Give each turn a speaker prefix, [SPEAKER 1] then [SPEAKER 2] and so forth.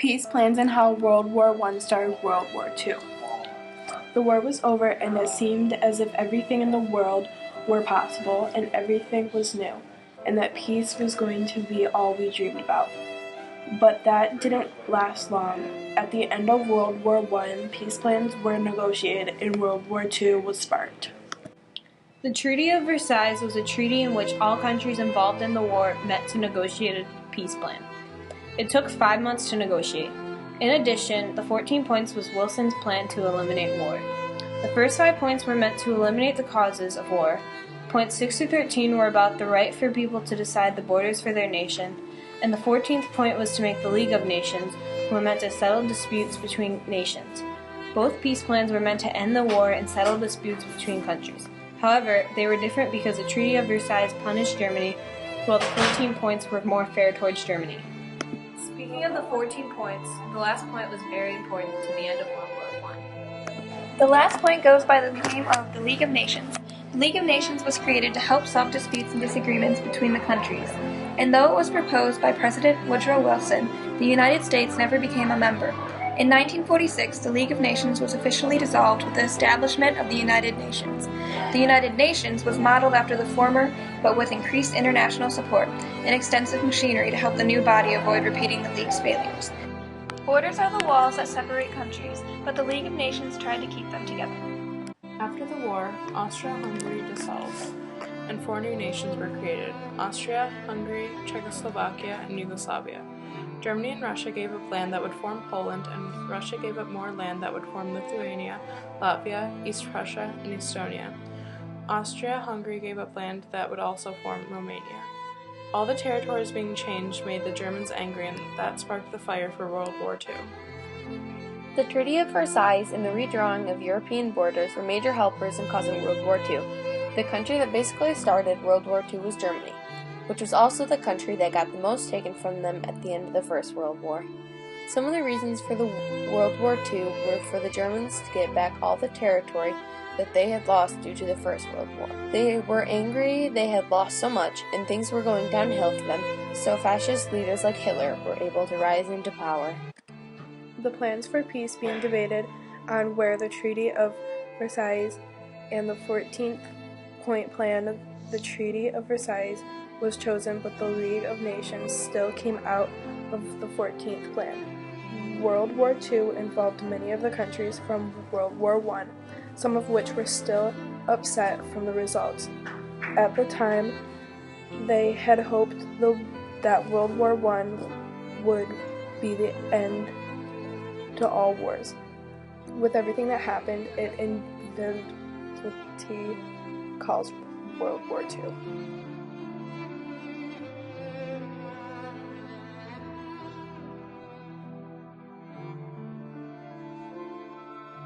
[SPEAKER 1] Peace plans and how World War I started World War II. The war was over and it seemed as if everything in the world were possible and everything was new, and that peace was going to be all we dreamed about. But that didn't last long. At the end of World War I, peace plans were negotiated and World War II was sparked.
[SPEAKER 2] The Treaty of Versailles was a treaty in which all countries involved in the war met to negotiate a peace plan. It took 5 months to negotiate. In addition, the 14 points was Wilson's plan to eliminate war. The first 5 points were meant to eliminate the causes of war. Points 6 to 13 were about the right for people to decide the borders for their nation, and the 14th point was to make the League of Nations, who were meant to settle disputes between nations. Both peace plans were meant to end the war and settle disputes between countries. However, they were different because the Treaty of Versailles punished Germany, while the 14 points were more fair towards Germany. Speaking of the 14 points, the last point was very important to the end of World War I.
[SPEAKER 3] The last point goes by the name of the League of Nations. The League of Nations was created to help solve disputes and disagreements between the countries, and though it was proposed by President Woodrow Wilson, the United States never became a member. In 1946, the League of Nations was officially dissolved with the establishment of the United Nations. The United Nations was modeled after the former, but with increased international support and extensive machinery to help the new body avoid repeating the League's failures. Borders are the walls that separate countries, but the League of Nations tried to keep them together.
[SPEAKER 4] After the war, Austria-Hungary dissolved, and 4 new nations were created: Austria, Hungary, Czechoslovakia, and Yugoslavia. Germany and Russia gave up land that would form Poland, and Russia gave up more land that would form Lithuania, Latvia, East Prussia, and Estonia. Austria-Hungary gave up land that would also form Romania. All the territories being changed made the Germans angry, and that sparked the fire for World War II.
[SPEAKER 5] The Treaty of Versailles and the redrawing of European borders were major helpers in causing World War II. The country that basically started World War II was Germany, which was also the country that got the most taken from them at the end of the First World War. Some of the reasons for the World War II were for the Germans to get back all the territory that they had lost due to the First World War. They were angry they had lost so much, and things were going downhill for them, so fascist leaders like Hitler were able to rise into power.
[SPEAKER 1] The plans for peace being debated on where the Treaty of Versailles and the 14th point plan of the Treaty of Versailles was chosen, but the League of Nations still came out of the 14th plan. World War II involved many of the countries from World War I, some of which were still upset from the results. At the time, they had hoped that World War I would be the end to all wars. With everything that happened, it inevitably caused World War II.